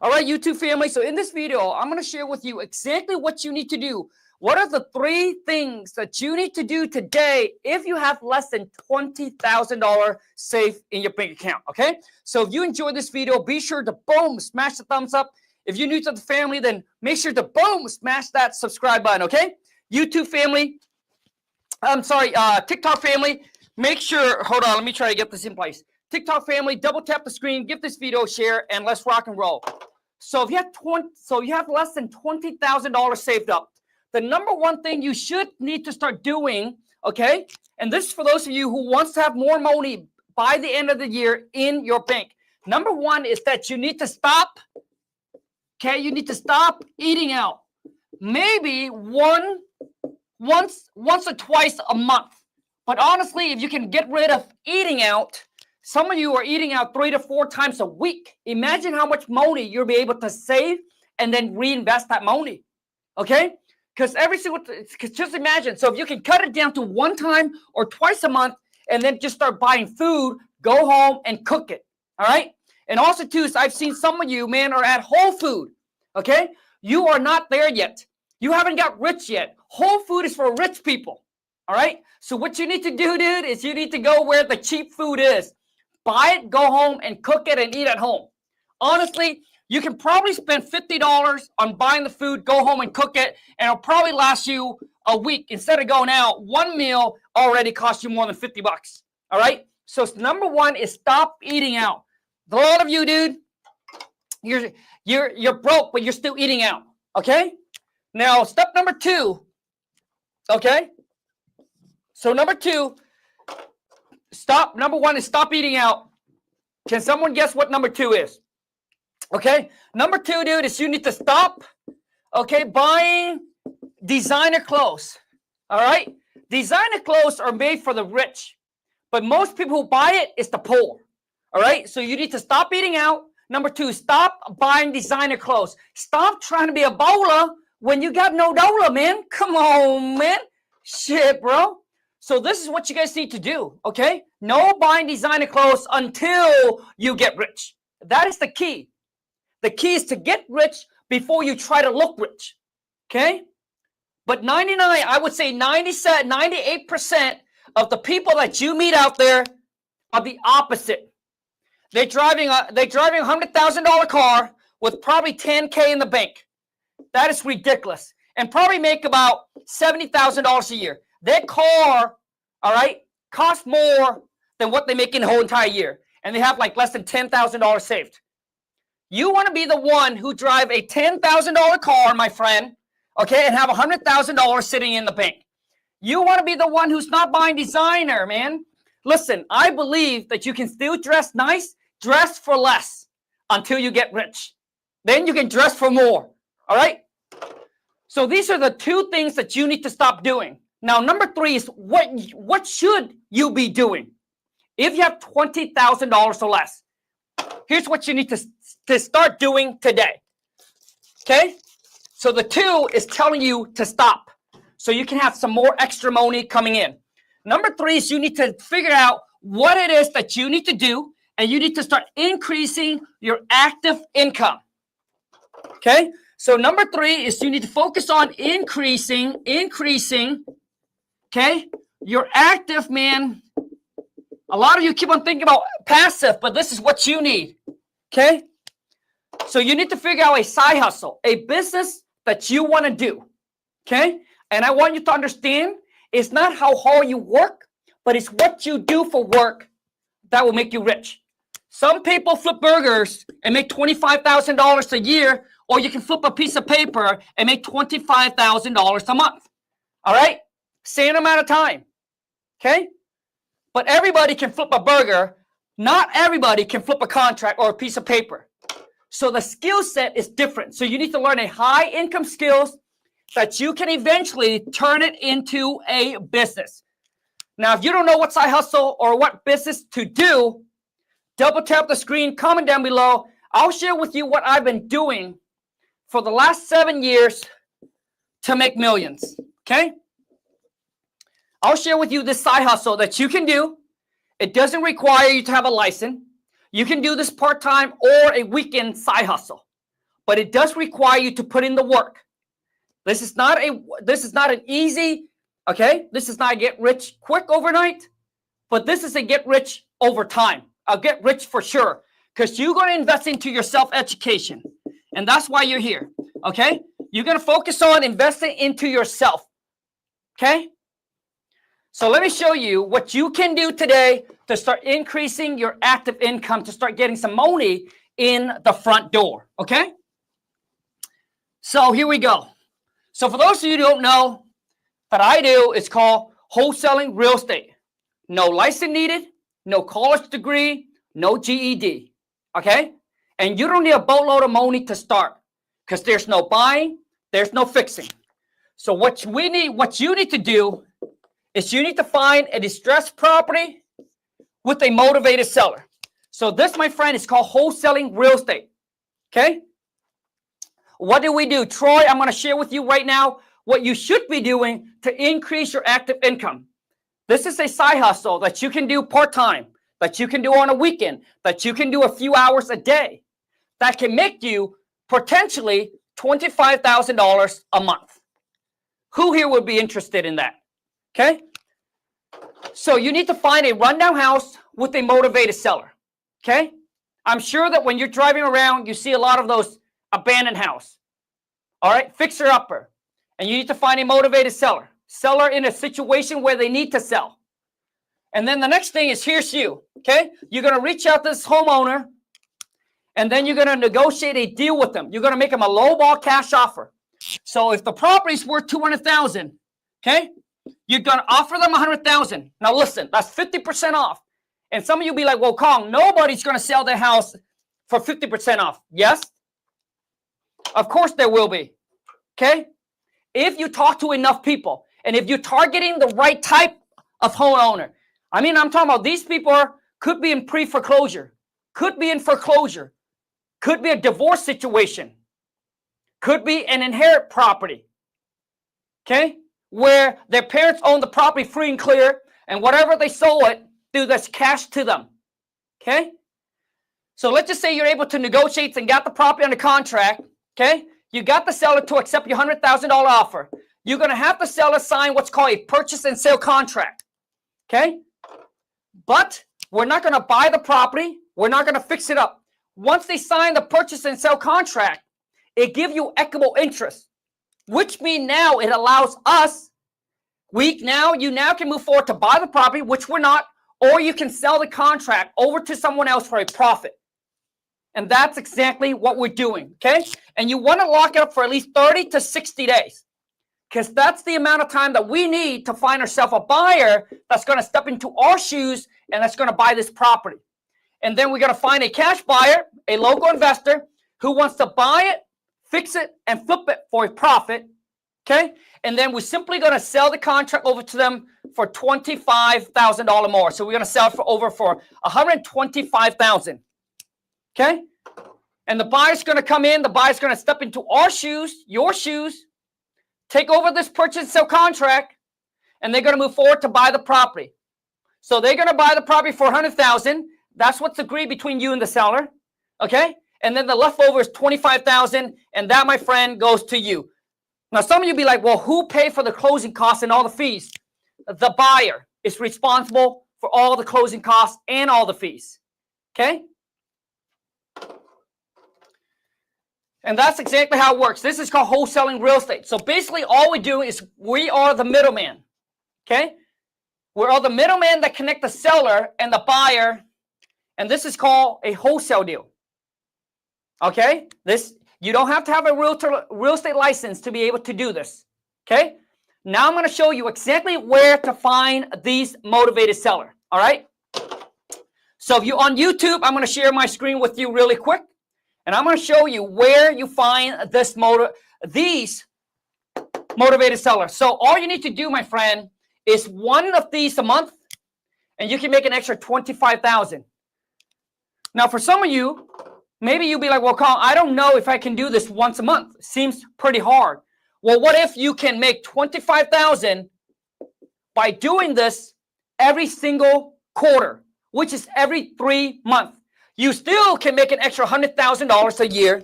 All right, YouTube family. So in this video, I'm going to share with you exactly what you need to do. What are the 3 things that you need to do today if you have less than $20,000 safe in your bank account, okay? So if you enjoyed this video, be sure to boom, smash the thumbs up. If you're new to the family, then make sure to boom, smash that subscribe button, okay? YouTube family, TikTok family, make sure, hold on, let me try to get this in place. TikTok family, double tap the screen, give this video a share, and let's rock and roll. So if you have less than $20,000 saved up, the number one thing you should need to start doing, okay? And this is for those of you who wants to have more money by the end of the year in your bank. Number one is that you need to stop, okay? You need to stop eating out. Maybe once or twice a month. But honestly, if you can get rid of eating out, some of you are eating out 3 to 4 times a week. Imagine how much money you'll be able to save and then reinvest that money, okay? Because just imagine, so if you can cut it down to 1 time or twice a month and then just start buying food, go home and cook it, all right? And also too, so I've seen some of you, man, are at Whole Food, okay? You are not there yet. You haven't got rich yet. Whole Food is for rich people, all right? So what you need to do, dude, is you need to go where the cheap food is. Buy it, go home, and cook it and eat at home. Honestly, you can probably spend $50 on buying the food, go home and cook it, and it'll probably last you a week. Instead of going out, 1 meal already costs you more than 50 bucks. All right? So number one is stop eating out. A lot of you, dude, you're broke, but you're still eating out. Okay? Now, step number 2. Okay? So number 2, number 1 is stop eating out. Can someone guess what number 2 is? Okay, number 2, dude, is you need to stop, okay, buying designer clothes, all right? Designer clothes are made for the rich, but most people who buy it is the poor, all right? So you need to stop eating out. Number 2, stop buying designer clothes. Stop trying to be a bowler when you got no dollar, man. Come on, man. Shit, bro. So this is what you guys need to do, okay? No buying designer clothes until you get rich. That is the key. The key is to get rich before you try to look rich, okay? But 98% of the people that you meet out there are the opposite. They're driving a $100,000 car with probably $10K in the bank. That is ridiculous. And probably make about $70,000 a year. Their car, all right, costs more than what they make in the whole entire year. And they have like less than $10,000 saved. You want to be the one who drive a $10,000 car, my friend, okay, and have $100,000 sitting in the bank. You want to be the one who's not buying designer, man. Listen, I believe that you can still dress nice, dress for less until you get rich. Then you can dress for more, all right? So these are the 2 things that you need to stop doing. Now, number 3 is what should you be doing? If you have $20,000 or less, here's what you need to start doing today, okay? So the 2 is telling you to stop so you can have some more extra money coming in. Number 3 is you need to figure out what it is that you need to do, and you need to start increasing your active income, okay? So number 3 is you need to focus on increasing, okay, your active, man. A lot of you keep on thinking about passive, but this is what you need, okay? So you need to figure out a side hustle, a business that you want to do, okay? And I want you to understand it's not how hard you work, but it's what you do for work that will make you rich. Some people flip burgers and make $25,000 a year, or you can flip a piece of paper and make $25,000 a month, all right? Same amount of time, okay? But everybody can flip a burger. Not everybody can flip a contract or a piece of paper. So the skill set is different. So you need to learn a high income skills that you can eventually turn it into a business. Now, if you don't know what side hustle or what business to do, double tap the screen, comment down below. I'll share with you what I've been doing for the last 7 years to make millions, okay? I'll share with you this side hustle that you can do. It doesn't require you to have a license. You can do this part-time or a weekend side hustle. but it does require you to put in the work. This is not an easy, okay? This is not a get rich quick overnight, but this is a get rich over time. I'll get rich for sure, because you're going to invest into your self-education, and that's why you're here, okay? You're going to focus on investing into yourself, okay? So let me show you what you can do today to start increasing your active income, to start getting some money in the front door, okay? So here we go. So for those of you who don't know, what I do is called wholesaling real estate. No license needed, no college degree, no GED, okay? And you don't need a boatload of money to start, because there's no buying, there's no fixing. So what you need to do is you need to find a distressed property with a motivated seller. So this, my friend, is called wholesaling real estate, okay? What do we do? Troy, I'm going to share with you right now what you should be doing to increase your active income. This is a side hustle that you can do part-time, that you can do on a weekend, that you can do a few hours a day, that can make you potentially $25,000 a month. Who here would be interested in that? Okay? So you need to find a rundown house with a motivated seller. Okay? I'm sure that when you're driving around, you see a lot of those abandoned house. All right? Fixer-upper. And you need to find a motivated seller. Seller in a situation where they need to sell. And then the next thing is, here's you. Okay? You're going to reach out to this homeowner, and then you're going to negotiate a deal with them. You're going to make them a lowball cash offer. So if the property's worth $200,000, okay, you're going to offer them $100,000. Now listen, that's 50% off. And some of you be like, well, Khang, nobody's going to sell their house for 50% off. Yes, of course there will be. Okay, if you talk to enough people, and if you're targeting the right type of homeowner. I mean, I'm talking about these people could be in pre-foreclosure, could be in foreclosure, could be a divorce situation, could be an inherit property, okay, where their parents own the property free and clear, and whatever they sold it, do that's cash to them, okay? So let's just say you're able to negotiate and got the property under contract, okay? You got the seller to accept your $100,000 offer. You're going to have the seller sign what's called a purchase and sale contract, okay? But we're not going to buy the property. We're not going to fix it up. Once they sign the purchase and sale contract, it gives you equitable interest, which means now it allows us, you now can move forward to buy the property, which we're not, or you can sell the contract over to someone else for a profit. And that's exactly what we're doing, okay? And you want to lock it up for at least 30 to 60 days, because that's the amount of time that we need to find ourselves a buyer that's going to step into our shoes and that's going to buy this property. And then we're going to find a cash buyer, a local investor who wants to buy it, fix it, and flip it for a profit, okay? And then we're simply going to sell the contract over to them for $25,000 more. So we're going to sell it for $125,000, okay? And the buyer's going to come in. The buyer's going to step into our shoes, your shoes, take over this purchase and sale contract, and they're going to move forward to buy the property. So they're going to buy the property for $100,000. That's what's agreed between you and the seller, okay? And then the leftover is $25,000, and that, my friend, goes to you. Now, some of you be like, well, who paid for the closing costs and all the fees? The buyer is responsible for all the closing costs and all the fees, okay? And that's exactly how it works. This is called wholesaling real estate. So basically, all we do is we are the middleman, okay? We're all the middleman that connect the seller and the buyer, and this is called a wholesale deal, okay? You don't have to have a real estate license to be able to do this, okay? Now I'm going to show you exactly where to find these motivated seller, all right? So if you're on YouTube, I'm going to share my screen with you really quick, and I'm going to show you where you find these motivated sellers. So all you need to do, my friend, is one of these a month, and you can make an extra $25,000. Now, for some of you, maybe you'll be like, well, Khang, I don't know if I can do this once a month. Seems pretty hard. Well, what if you can make $25,000 by doing this every single quarter, which is every 3 months? You still can make an extra $100,000 a year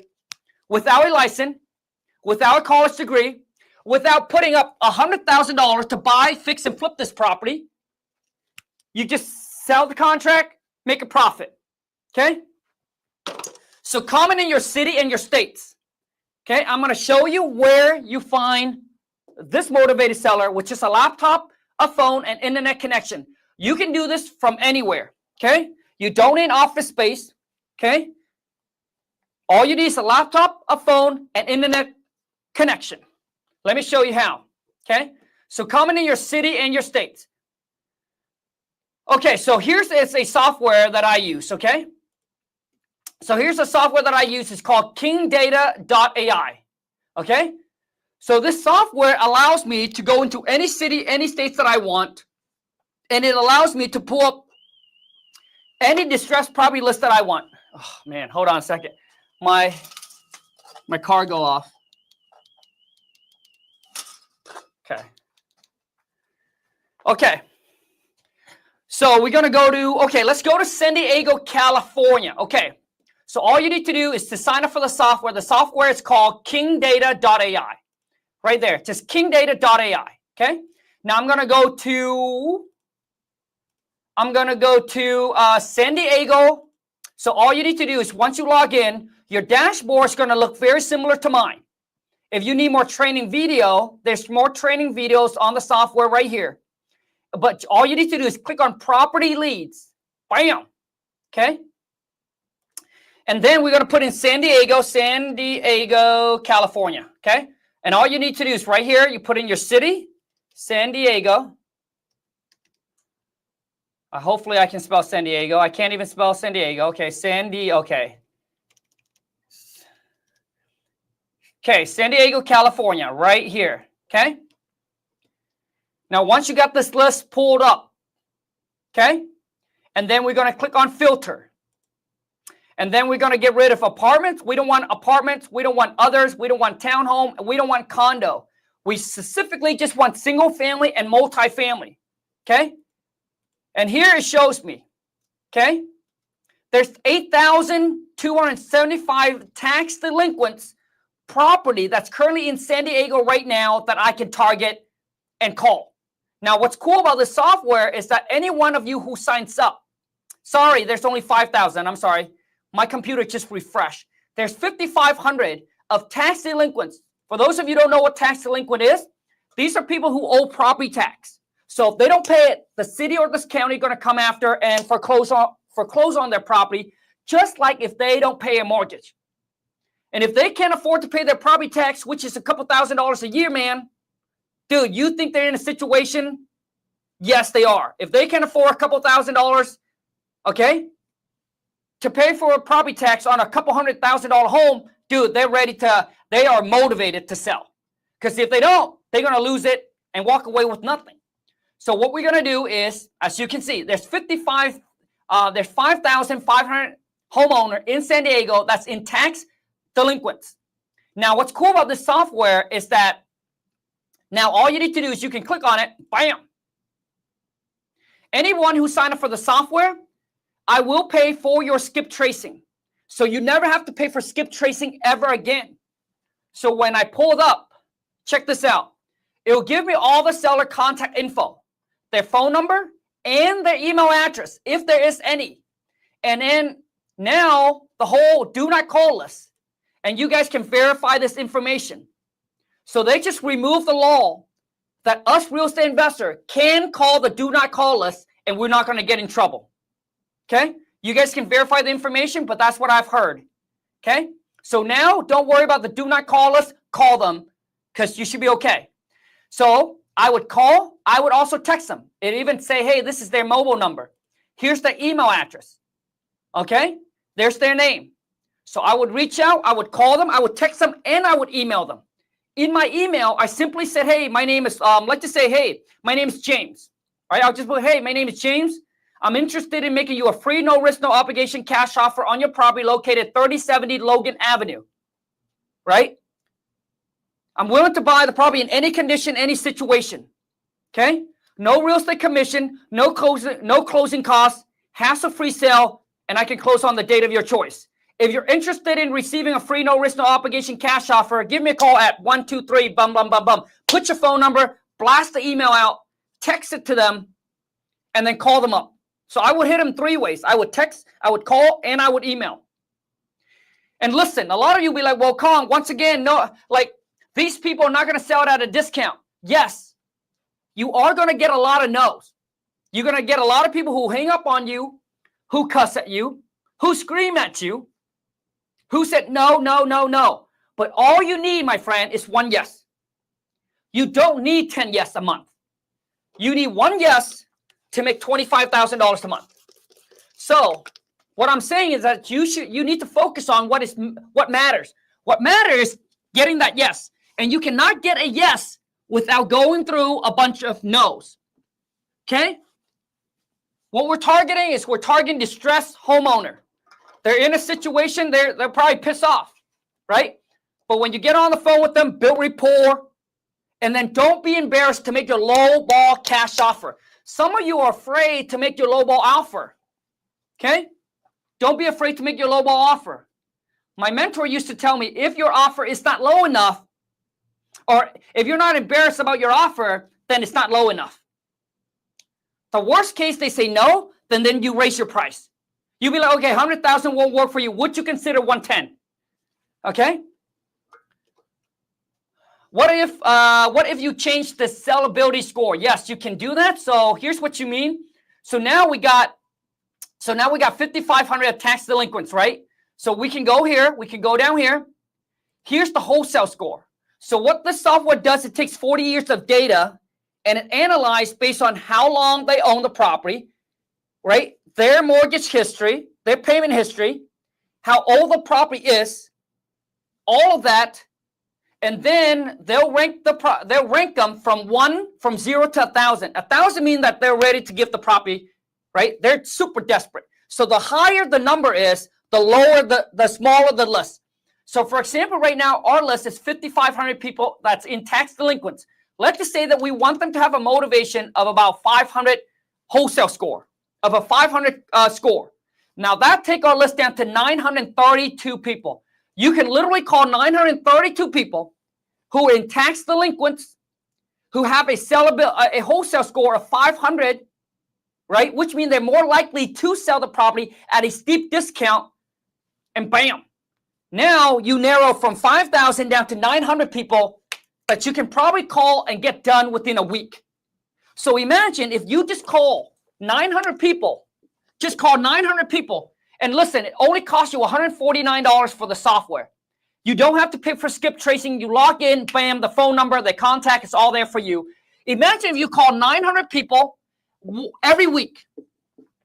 without a license, without a college degree, without putting up $100,000 to buy, fix, and flip this property. You just sell the contract, make a profit. Okay? So comment in your city and your states. Okay? I'm going to show you where you find this motivated seller with just a laptop, a phone, and internet connection. You can do this from anywhere. Okay? You don't need office space. Okay? All you need is a laptop, a phone, and internet connection. Let me show you how. Okay? So comment in your city and your state. Okay, so here's a software that I use, okay? So here's a software that I use. It's called kingdata.ai, okay? So this software allows me to go into any city, any states that I want, and it allows me to pull up any distressed property list that I want. Oh, man, hold on a second. My car go off. Okay. Okay. So we're going to go to, okay, let's go to San Diego, California. Okay. So all you need to do is to sign up for the software. The software is called kingdata.ai. Right there. Just kingdata.ai. Okay. Now I'm going to go to San Diego. So all you need to do is once you log in, your dashboard is going to look very similar to mine. If you need more training video, there's more training videos on the software right here. But all you need to do is click on property leads. Bam. Okay. And then we're going to put in San Diego, California. Okay. And all you need to do is right here, you put in your city, San Diego. Hopefully I can spell San Diego. I can't even spell San Diego. Okay. Okay. Okay. San Diego, California, right here. Okay. Now, once you got this list pulled up, okay, and then we're going to click on filter. And then we're going to get rid of apartments. We don't want apartments. We don't want others. We don't want townhome. We don't want condo. We specifically just want single family and multifamily, okay? And here it shows me, okay? There's 8,275 tax delinquents property that's currently in San Diego right now that I can target and call. Now, what's cool about this software is that any one of you who signs up, sorry, there's only 5,000. I'm sorry. My computer just refreshed. There's 5,500 of tax delinquents. For those of you who don't know what tax delinquent is, these are people who owe property tax. So if they don't pay it, the city or this county are going to come after and foreclose on their property, just like if they don't pay a mortgage. And if they can't afford to pay their property tax, which is a couple $1,000s a year, man, dude, you think they're in a situation? Yes, they are. If they can afford a couple $1,000s, okay, to pay for a property tax on a couple $100,000 home, dude, they are motivated to sell. Because if they don't, they're going to lose it and walk away with nothing. So what we're going to do is, as you can see, there's 5,500 homeowner in San Diego that's in tax delinquents. Now, what's cool about this software is that now all you need to do is you can click on it, bam. Anyone who signed up for the software, I will pay for your skip tracing. So you never have to pay for skip tracing ever again. So when I pull it up, check this out. It will give me all the seller contact info, their phone number, and their email address, if there is any. And then now the whole do not call list. And you guys can verify this information. So they just remove the law that us real estate investor can call the do not call list and we're not going to get in trouble. Okay? You guys can verify the information, but that's what I've heard. Okay? So now don't worry about the do not call list. Call them because you should be okay. So I would call. I would also text them. It even say, hey, this is their mobile number. Here's their email address. Okay? There's their name. So I would reach out. I would call them. I would text them and I would email them. In my email, I simply said, hey, my name is, let's just say, hey, my name is James. All right, I'll just put, hey, my name is James. I'm interested in making you a free, no risk, no obligation cash offer on your property located 3070 Logan Avenue. Right? I'm willing to buy the property in any condition, any situation. Okay? No real estate commission, no closing costs, hassle-free sale, and I can close on the date of your choice. If you're interested in receiving a free, no risk, no obligation cash offer, give me a call at 123 bum bum bum bum. Put your phone number, blast the email out, text it to them, and then call them up. So I would hit them 3 ways. I would text, I would call, and I would email. And listen, a lot of you be like, well, Khang, once again, no, like these people are not going to sell it at a discount. Yes, you are going to get a lot of no's. You're going to get a lot of people who hang up on you, who cuss at you, who scream at you, who said no, no, no, no. But all you need, my friend, is 1 yes. You don't need 10 yes a month. You need 1 yes to make $25,000 a month. So what I'm saying is that you need to focus on what matters. What matters is getting that yes. And you cannot get a yes without going through a bunch of no's. Okay? What we're targeting is we're targeting distressed homeowner. They're in a situation, they're probably pissed off, right? But when you get on the phone with them, build rapport, and then don't be embarrassed to make your low ball cash offer. Some of you are afraid to make your low ball offer. Okay? Don't be afraid to make your low ball offer. My mentor used to tell me, if your offer is not low enough, or if you're not embarrassed about your offer, then it's not low enough. The worst case, they say no, then you raise your price. You'll be like, okay, 100,000 won't work for you. Would you consider 110? Okay? What if you change the sellability score? Yes, you can do that. So here's what you mean. So now we got 5,500 tax delinquents, right? So we can go here, we can go down here. Here's the wholesale score. So what this software does, it takes 40 years of data and it analyzes based on how long they own the property, right? Their mortgage history, their payment history, how old the property is, all of that. And then they'll rank them from 0 to 1,000. 1,000 means that they're ready to give the property, right? They're super desperate. So the higher the number is, the lower the smaller the list. So for example, right now our list is 5,500 people that's in tax delinquents. Let's just say that we want them to have a motivation of about 500 wholesale score, of a 500 score. Now that take our list down to 932 people. You can literally call 932 people who are in tax delinquents, who have a wholesale score of 500, right? Which means they're more likely to sell the property at a steep discount, and bam. Now you narrow from 5,000 down to 900 people that you can probably call and get done within a week. So imagine if you just call 900 people, and listen, it only costs you $149 for the software. You don't have to pay for skip tracing. You log in, bam, the phone number, the contact, it's all there for you. Imagine if you call 900 people every week.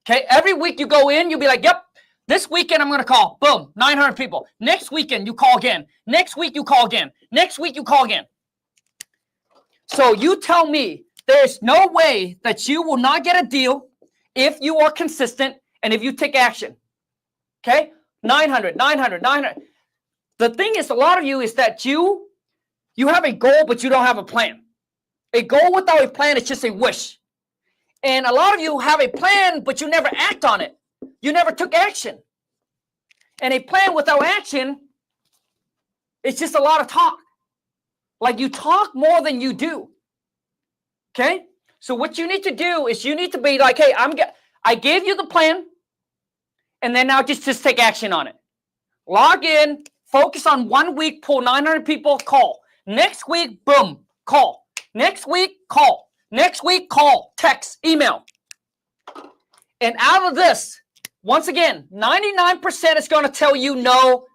Okay, every week you go in, you'll be like, yep, this weekend I'm going to call. Boom, 900 people. Next weekend you call again. Next week you call again. Next week you call again. So you tell me there's no way that you will not get a deal if you are consistent and if you take action. Okay? 900. The thing is, a lot of you is that you have a goal, but you don't have a plan. A goal without a plan is just a wish. And a lot of you have a plan, but you never act on it. You never took action. And a plan without action, it's just a lot of talk. Like you talk more than you do. Okay? So what you need to do is you need to be like, hey, I gave you the plan, and then now just take action on it. Log in, focus on 1 week, pull 900 people, call. Next week, boom, call. Next week, call. Next week, call, text, email. And out of this, once again, 99% is going to tell you no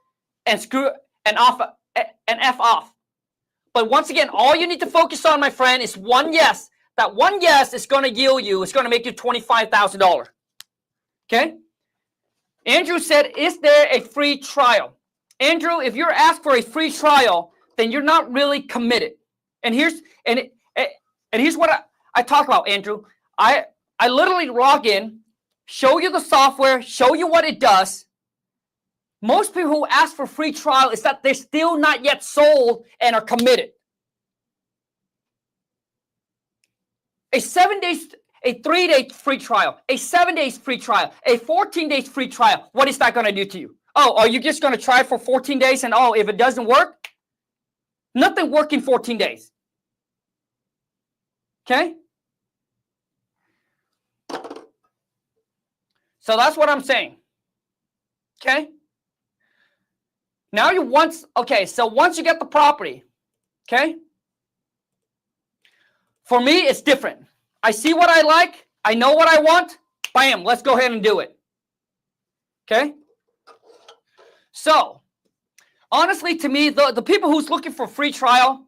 and screw and F off. But once again, all you need to focus on, my friend, is 1 yes. That 1 yes is going to yield you, it's going to make you $25,000. Okay? Andrew said, is there a free trial? Andrew, if you're asked for a free trial, then you're not really committed. And here's what I talk about, Andrew. I literally log in, show you the software, show you what it does. Most people who ask for free trial is that they're still not yet sold and are committed. A 7 days, a 3-day free trial, a 7 days free trial, a 14 days free trial. What is that going to do to you? Oh, are you just going to try for 14 days and oh, if it doesn't work, nothing work in 14 days. Okay? So that's what I'm saying. Okay? Now so once you get the property, okay? For me, it's different. I see what I like. I know what I want. Bam, let's go ahead and do it. Okay? So, honestly, to me, the people who's looking for free trial,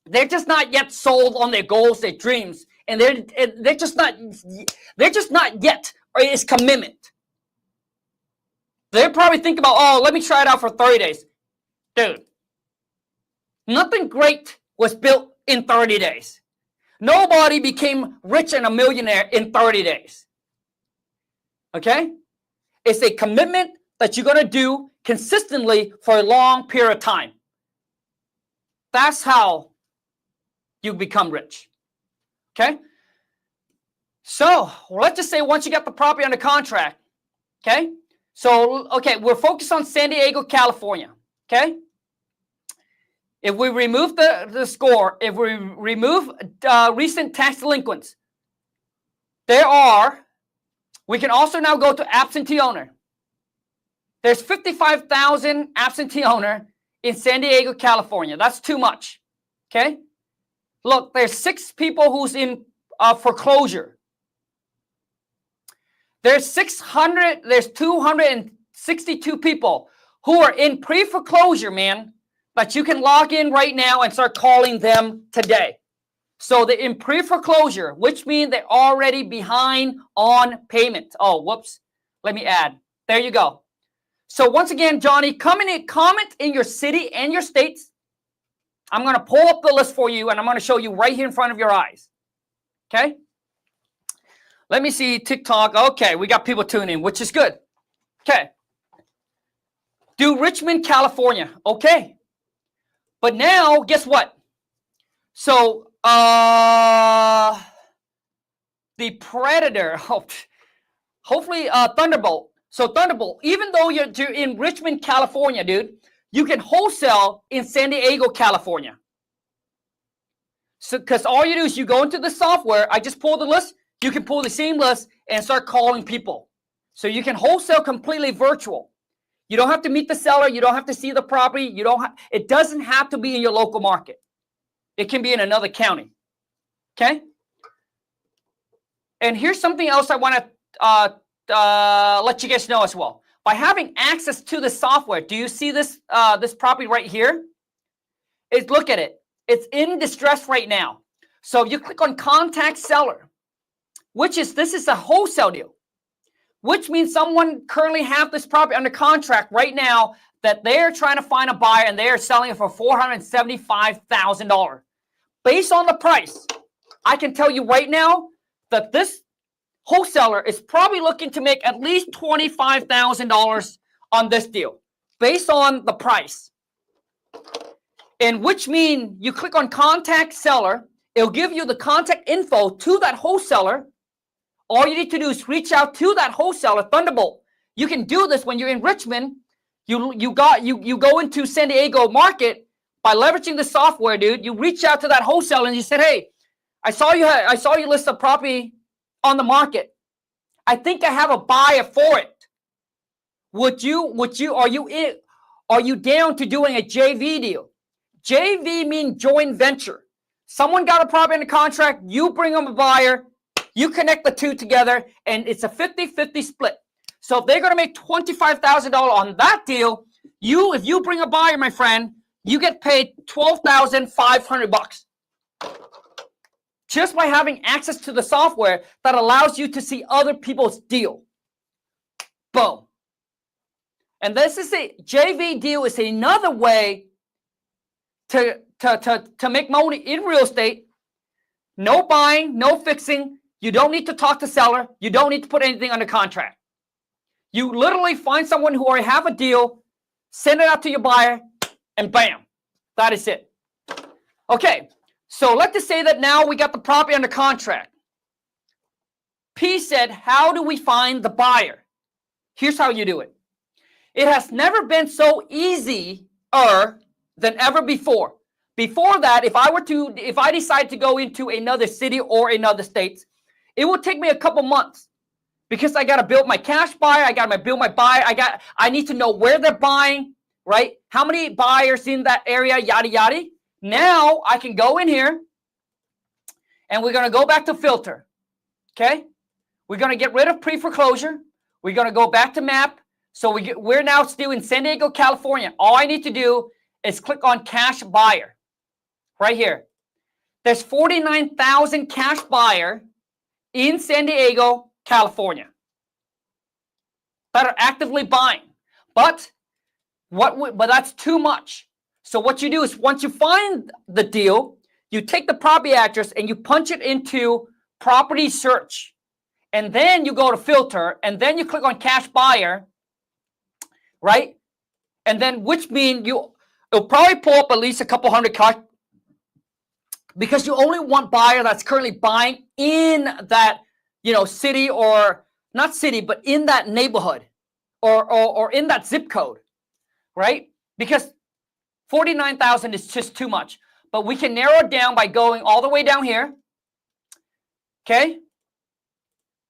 they're just not yet sold on their goals, their dreams, and they're just not yet, or it's commitment. They're probably thinking about, oh, let me try it out for 30 days. Dude, nothing great was built in 30 days. Nobody became rich and a millionaire in 30 days. Okay? It's a commitment that you're going to do consistently for a long period of time. That's how you become rich. Okay? So, let's just say once you get the property under contract, okay? So, okay, we're focused on San Diego, California, okay? If we remove the score, if we remove recent tax delinquents, we can also now go to absentee owner. There's 55,000 absentee owner in San Diego, California. That's too much, okay? Look, there's 6 people who's in foreclosure. There's 262 people who are in pre-foreclosure, man, that you can log in right now and start calling them today. So they're in pre-foreclosure, which means they're already behind on payment. Oh, whoops. Let me add. There you go. So once again, Johnny, comment in your city and your states. I'm going to pull up the list for you, and I'm going to show you right here in front of your eyes. Okay? Let me see TikTok. Okay, we got people tuning in, which is good. Okay. Do Richmond, California. Okay. But now, guess what? So, the Predator, hopefully Thunderbolt. So Thunderbolt, even though you're in Richmond, California, dude, you can wholesale in San Diego, California. So, because all you do is you go into the software. I just pulled the list. You can pull the same list and start calling people. So you can wholesale completely virtual. You don't have to meet the seller. You don't have to see the property. It doesn't have to be in your local market. It can be in another county. Okay? And here's something else I want to let you guys know as well. By having access to the software, do you see this this property right here? Look at it. It's in distress right now. So you click on contact seller, this is a wholesale deal, which means someone currently have this property under contract right now that they're trying to find a buyer and they are selling it for $475,000. Based on the price, I can tell you right now that this wholesaler is probably looking to make at least $25,000 on this deal based on the price. And which means you click on contact seller, it'll give you the contact info to that wholesaler. All you need to do is reach out to that wholesaler, Thunderbolt. You can do this when you're in Richmond. You go into San Diego market by leveraging the software, dude. You reach out to that wholesaler and you said, "Hey, I saw you list a property on the market. I think I have a buyer for it. Are you down to doing a JV deal?" JV means joint venture. Someone got a property in the contract, you bring them a buyer, you connect the two together, and it's a 50-50 split. So if they're going to make $25,000 on that deal, if you bring a buyer, my friend, you get paid $12,500 just by having access to the software that allows you to see other people's deal. Boom. And this is a JV deal is another way to make money in real estate. No buying, no fixing. You don't need to talk to seller. You don't need to put anything under contract. You literally find someone who already have a deal, send it out to your buyer, and bam, that is it. Okay, so let's just say that now we got the property under contract. P said, how do we find the buyer? Here's how you do it. It has never been so easier than ever before. Before that, if I decide to go into another city or another state, it will take me a couple months because I got to build my cash buyer. I got to build my buyer. I need to know where they're buying, right? How many buyers in that area, yada, yada. Now I can go in here and we're going to go back to filter. Okay. We're going to get rid of pre-foreclosure. We're going to go back to map. So we're now still in San Diego, California. All I need to do is click on cash buyer right here. There's 49,000 cash buyer in San Diego, California that are actively buying. But that's too much. So what you do is once you find the deal, you take the property address and you punch it into property search. And then you go to filter and then you click on cash buyer, right? And then which means it'll probably pull up at least a couple hundred cars because you only want buyer that's currently buying in that, city, or not city, but in that neighborhood or in that zip code, right? Because 49,000 is just too much. But we can narrow it down by going all the way down here. Okay?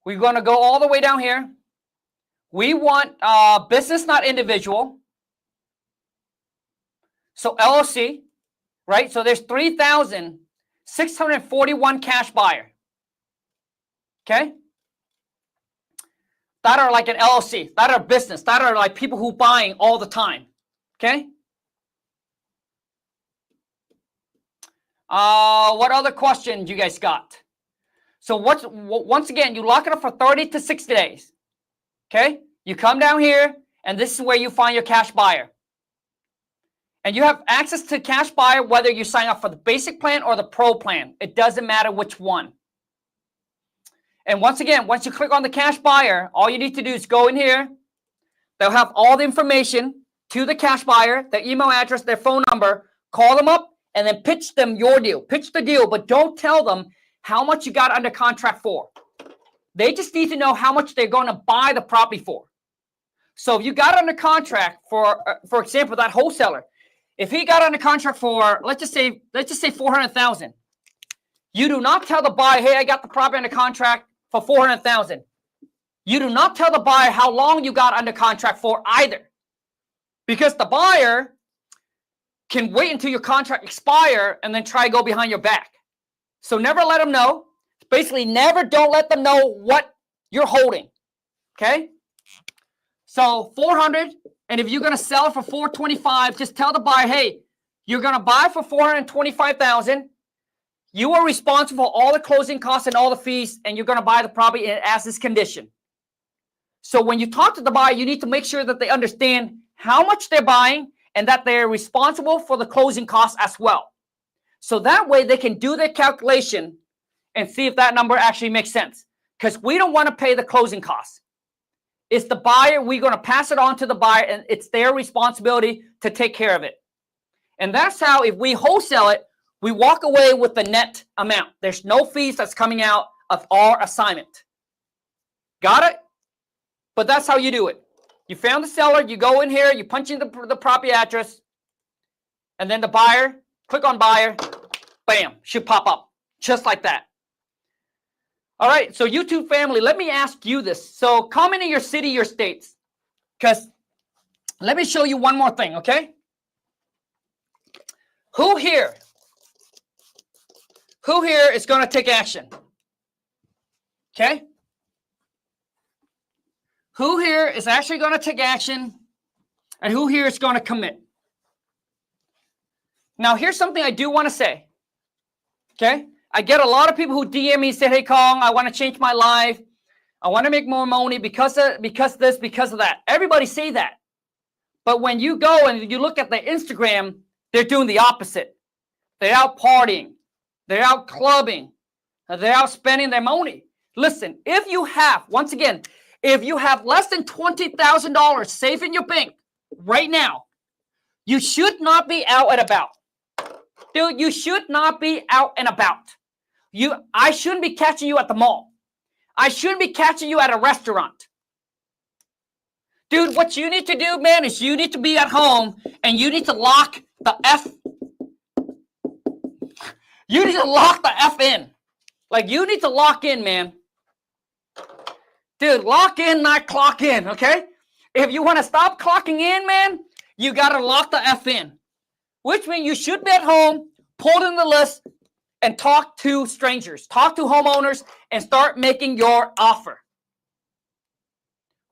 We're going to go all the way down here. We want business, not individual. So LLC, right? So there's 3,641 cash buyer. Okay? That are like an LLC, that are business, that are like people who buying all the time. Okay? What other questions you guys got? So once again, you lock it up for 30 to 60 days. Okay? You come down here, and this is where you find your cash buyer. And you have access to cash buyer whether you sign up for the basic plan or the pro plan. It doesn't matter which one. And once again, once you click on the cash buyer, all you need to do is go in here. They'll have all the information to the cash buyer, their email address, their phone number. Call them up and then pitch them your deal. Pitch the deal, but don't tell them how much you got under contract for. They just need to know how much they're going to buy the property for. So if you got under contract for example, that wholesaler, if he got under contract for, let's just say 400,000, you do not tell the buyer, hey, I got the property under contract for 400,000. You do not tell the buyer how long you got under contract for either, because the buyer can wait until your contract expire and then try to go behind your back. So never let them know. Basically, don't let them know what you're holding. Okay? So 400, and if you're going to sell it for 425, just tell the buyer, hey, you're going to buy for 425,000. You are responsible for all the closing costs and all the fees, and you're going to buy the property in as is condition. So when you talk to the buyer, you need to make sure that they understand how much they're buying and that they're responsible for the closing costs as well. So that way they can do their calculation and see if that number actually makes sense. Because we don't want to pay the closing costs. It's the buyer. We're going to pass it on to the buyer, and it's their responsibility to take care of it. And that's how, if we wholesale it, we walk away with the net amount. There's no fees that's coming out of our assignment. Got it? But that's how you do it. You found the seller, you go in here, you punch in the property address, and then the buyer, click on buyer, bam, should pop up just like that. All right, so YouTube family, let me ask you this. So comment in your city, your states, because let me show you one more thing, okay? Who here is going to take action? Okay? Who here is actually going to take action, and who here is going to commit? Now, here's something I do want to say. Okay? I get a lot of people who DM me and say, hey, Khang, I want to change my life. I want to make more money because of this, because of that. Everybody say that. But when you go and you look at their Instagram, they're doing the opposite. They're out partying. They're out clubbing. They're out spending their money. Listen, if you have, once again, if you have less than $20,000 safe in your bank right now, you should not be out and about. Dude, you should not be out and about. I shouldn't be catching you at the mall. I shouldn't be catching you at a restaurant. Dude, what you need to do, man, is you need to be at home and you need to lock the F. You need to lock the F in. Like, you need to lock in, man. Dude, lock in, not clock in, okay? If you want to stop clocking in, man, you got to lock the F in. Which means you should be at home, pull in the list, and talk to strangers. Talk to homeowners and start making your offer.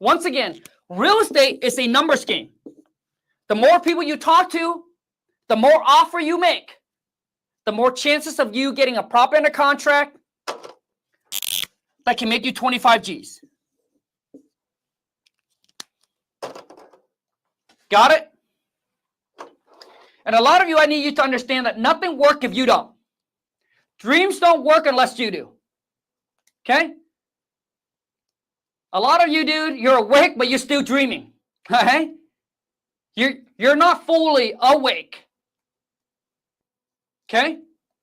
Once again, real estate is a numbers game. The more people you talk to, the more offer you make, the more chances of you getting a property under contract that can make you 25 G's. Got it? And a lot of you, I need you to understand that nothing works if you don't. Dreams don't work unless you do. Okay? A lot of you, dude, you're awake, but you're still dreaming. Okay? You're not fully awake. Okay?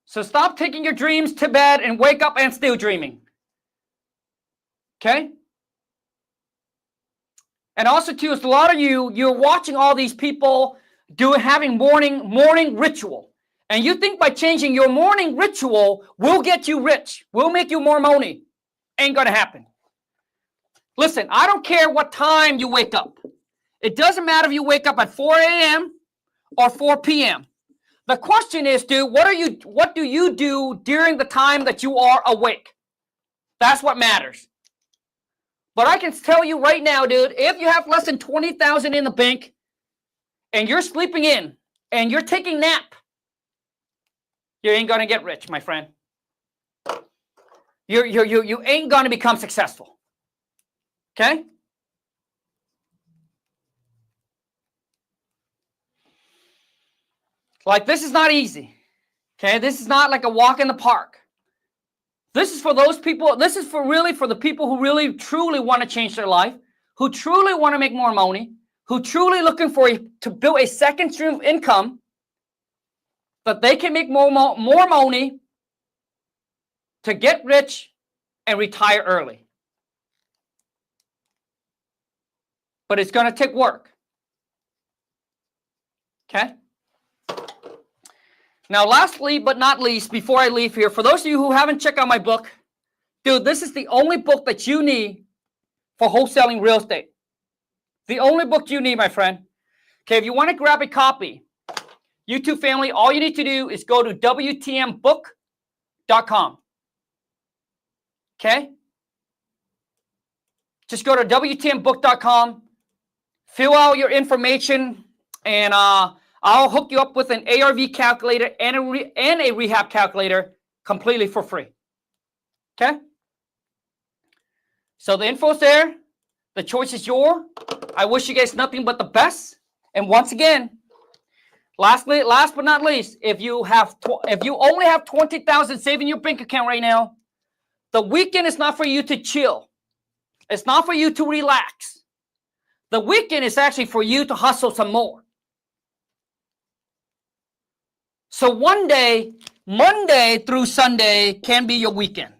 So stop taking your dreams to bed and wake up and still dreaming. Okay? And also, too, is a lot of you, you're watching all these people having morning ritual. And you think by changing your morning ritual will get you rich, will make you more money. Ain't going to happen. Listen, I don't care what time you wake up. It doesn't matter if you wake up at 4 a.m. or 4 p.m. The question is, dude, what do you do during the time that you are awake? That's what matters. But I can tell you right now, dude, if you have less than $20,000 in the bank and you're sleeping in and you're taking nap, you ain't going to get rich, my friend. You ain't going to become successful. Okay? Like, this is not easy. Okay? This is not like a walk in the park. This is for those people, this is for the people who really, truly want to change their life, who truly want to make more money, who truly looking to build a second stream of income that they can make more money to get rich and retire early. But it's going to take work. Okay? Now, lastly but not least, before I leave here, for those of you who haven't checked out my book, dude, this is the only book that you need for wholesaling real estate. The only book you need, my friend. Okay, if you want to grab a copy, YouTube family, all you need to do is go to WTMbook.com. Okay? Just go to WTMbook.com, fill out your information, and I'll hook you up with an ARV calculator and a rehab calculator completely for free. Okay? So the info's there. The choice is yours. I wish you guys nothing but the best. And once again, last but not least, if you only have $20,000 saved in your bank account right now, the weekend is not for you to chill. It's not for you to relax. The weekend is actually for you to hustle some more. So one day, Monday through Sunday can be your weekend.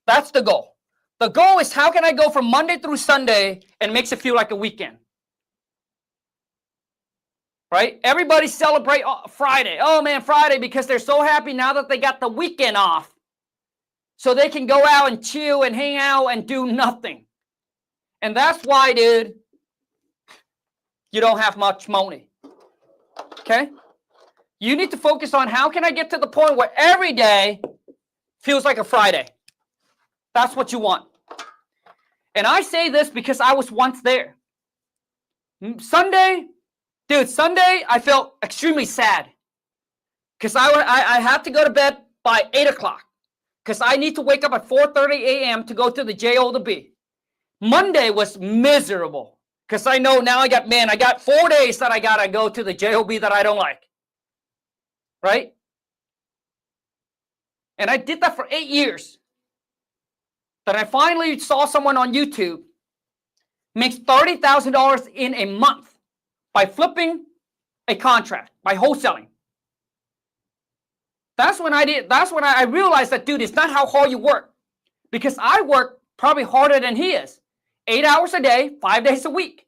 That's the goal. The goal is, how can I go from Monday through Sunday and makes it feel like a weekend? Right? Everybody celebrate Friday. Oh man, Friday, because they're so happy now that they got the weekend off. So they can go out and chill and hang out and do nothing. And that's why, dude, you don't have much money. Okay? You need to focus on, how can I get to the point where every day feels like a Friday? That's what you want. And I say this because I was once there. Sunday, I felt extremely sad. Because I had to go to bed by 8 o'clock. Because I need to wake up at 4:30 a.m. to go to the job. Monday was miserable. Because I know now I got 4 days that I got to go to the job that I don't like. Right? And I did that for 8 years. Then I finally saw someone on YouTube makes $30,000 in a month by flipping a contract, by wholesaling. That's when I realized that, dude, it's not how hard you work. Because I work probably harder than he is. 8 hours a day, 5 days a week.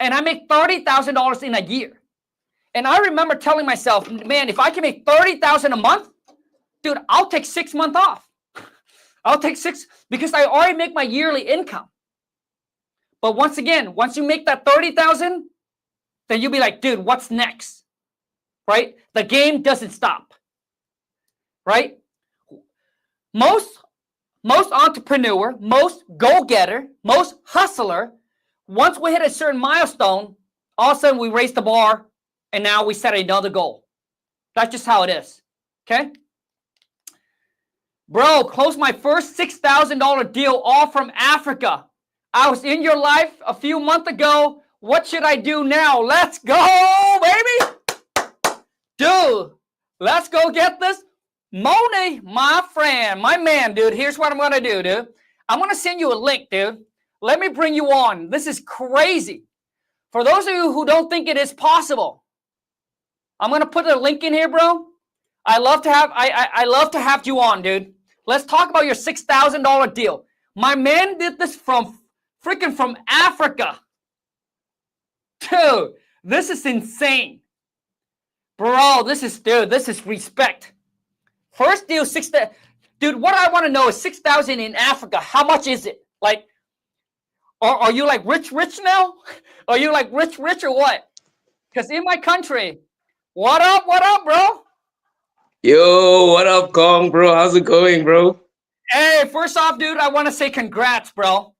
and I make $30,000 in a year. And I remember telling myself, man, if I can make $30,000 a month, dude, I'll take 6 months off. I'll take 6 because I already make my yearly income. But once again, once you make that 30,000, then you'll be like, dude, what's next? Right? The game doesn't stop. Right? Most entrepreneur, most go-getter, most hustler, once we hit a certain milestone, all of a sudden we raise the bar and now we set another goal. That's just how it is. Okay? Bro, closed my first $6,000 deal all from Africa. I was in your life a few months ago. What should I do now? Let's go, baby. Dude, let's go get this money, my friend, my man, dude. Here's what I'm going to do, dude. I'm going to send you a link, dude. Let me bring you on. This is crazy. For those of you who don't think it is possible, I'm going to put a link in here, bro. I love to have you on, dude. Let's talk about your $6,000 deal. My man did this from Africa. Dude, this is insane. Bro, this is respect. First deal, dude, what I want to know is 6,000 in Africa. How much is it? Like, are you like rich now? Are you like rich or what? Because in my country, what up, bro? Yo, what up, Khang, bro? How's it going, bro? Hey, first off, dude, I want to say congrats, bro.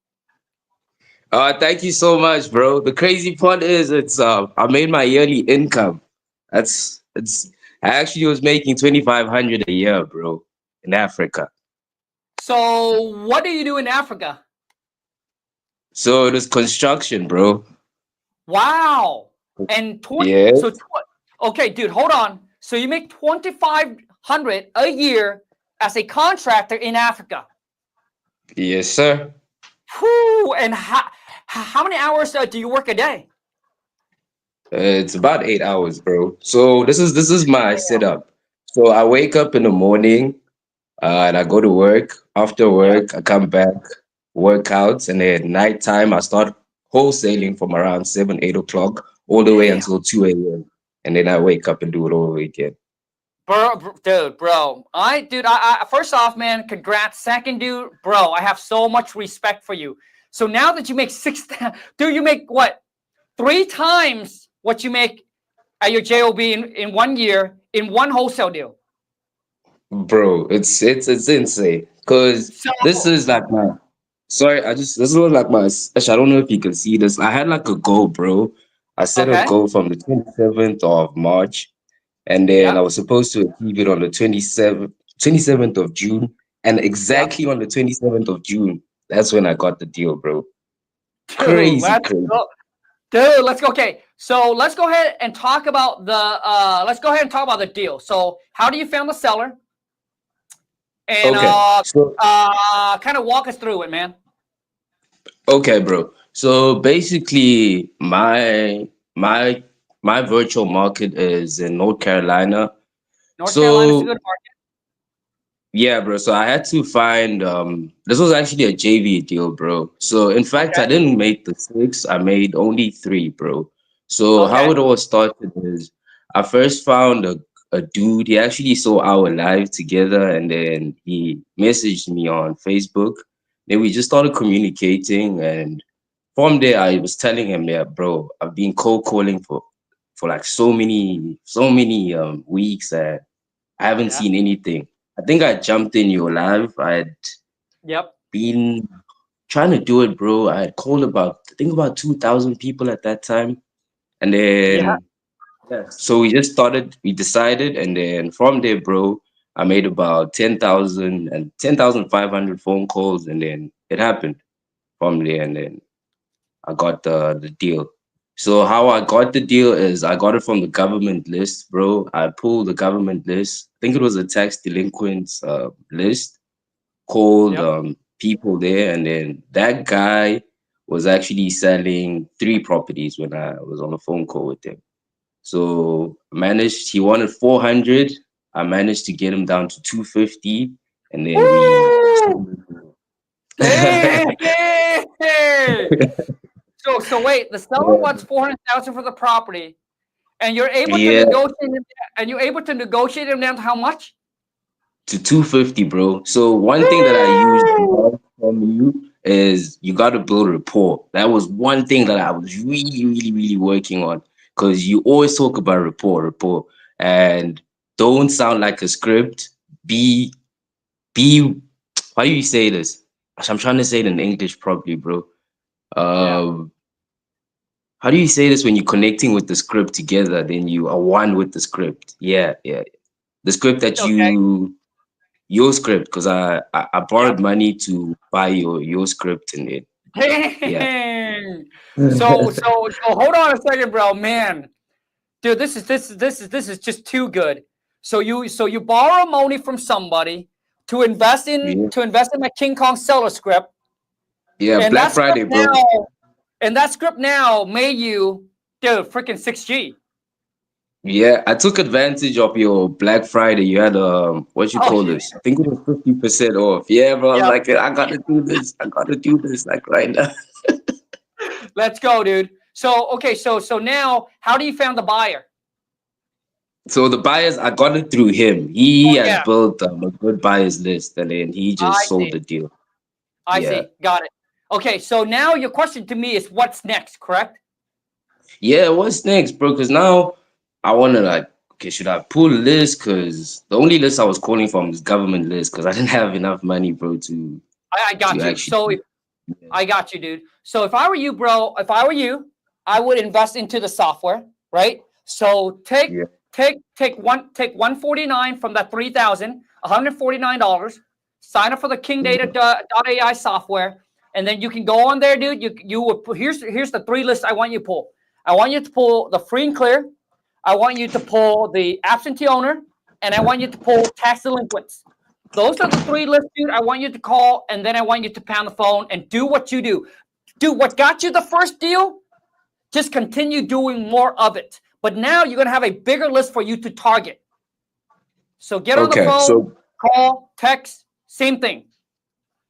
Thank you so much, bro. The crazy part is I made my yearly income. It's I actually was making 2,500 a year, bro, in Africa. So what do you do in Africa? So it was construction, bro. Wow. And Yeah. okay, dude, hold on. So you make 2,500 a year as a contractor in Africa. Yes, sir. Whew, and how many hours do you work a day? It's about 8 hours, bro. So this is my setup. So I wake up in the morning, and I go to work. After Yeah. work, I come back, workouts, and then nighttime I start wholesaling from around 7, 8 o'clock all the way Damn. until 2 a.m. And then I wake up and do it all over again. Bro. I first off, man, congrats. Second, dude, bro, I have so much respect for you. So now that you make dude, you make what? 3 times what you make at your job in 1 year in one wholesale deal. Bro, it's insane. Cause So this is like my sorry, this is like my actually, I don't know if you can see this. I had like a goal, bro. I set a okay, goal from the 27th of March, and then yeah, I was supposed to achieve it on the 27th of June. And yeah, exactly on the 27th of June, that's when I got the deal, bro. dude, Crazy, let's crazy. go, dude. Let's go. Okay, so let's go ahead and talk about the deal. So how do you found the seller? And Okay. So kind of walk us through it, man. okay, bro. So basically my virtual market is in North Carolina. North Carolina's a So good market. yeah, bro. So I had to find this was actually a JV deal, bro. So in fact, I Okay, didn't make the 6, I made only 3, bro. So how okay, it all started is I first found a dude. He actually saw our live together and then he messaged me on Facebook. Then we just started communicating, and from there I was telling him, yeah, bro, I've been cold calling for like so many weeks and I haven't yeah, seen anything. I think I jumped in your live. I had yep, been trying to do it, bro. I had called I think about 2,000 people at that time. And yeah. then, yeah, so we decided. And then from there, bro, I made about 10,000 and 10,500 phone calls. And then it happened from there. And then I got the deal. So how I got the deal is I got it from the government list, bro. I pulled the government list. I think it was a tax delinquents list. Called Yep. people there, and then that guy was actually selling 3 properties when I was on a phone call with him. So he wanted 400. I managed to get him down to 250, and then we. Woo! Hey, hey, hey. So wait, the seller wants 400,000 for the property, and you're able to Yeah, negotiate them down to how much? to 250, bro. So one thing that I used a lot from you is you got to build rapport. That was one thing that I was really, really, really working on because you always talk about rapport, and don't sound like a script. Be, be. How do you say this? I'm trying to say it in English properly, bro. Yeah. Um, how do you say this when you're connecting with the script together? Then you are one with the script. Yeah, yeah. The script that Okay. your script because I borrowed Yep. money to buy your script and it yeah. Dang. So hold on a second, bro. Man, dude, this is just too good. So you borrow money from somebody Yeah, to invest in my King Kong seller script, yeah, and Black that script Friday, bro. now made you, dude, freaking 6G. Yeah, I took advantage of your Black Friday. You had what you Oh, call this? I think it was 50% off. Yeah, bro. I was yep. like, I gotta do this. I gotta do this like right now. Let's go, dude. So okay, so now how do you found the buyer? So the buyers, I got it through him. He Oh has yeah, built a good buyers list, and then he I just sold see. the deal. I Yeah. see. Got it. Okay, so now your question to me is what's next, correct? Yeah, what's next, bro? Because now I want to like, okay, should I pull a list? Because the only list I was calling from is government list because I didn't have enough money, bro, I to got you. actually. So if Yeah, I got you, dude. So if I were you, bro, if I were you, I would invest into the software, right? So yeah, take 149 from that 3,000, $149. Sign up for the KingData.ai software, and then you can go on there, dude. You will here's the three lists I want you to pull. I want you to pull the free and clear. I want you to pull the absentee owner, and I want you to pull tax delinquents. Those are the three lists, dude. I want you to call, and then I want you to pound the phone and do what you do. Do what got you the first deal. Just continue doing more of it. But now you're gonna have a bigger list for you to target. So get on the Okay, phone, so call, text, same thing.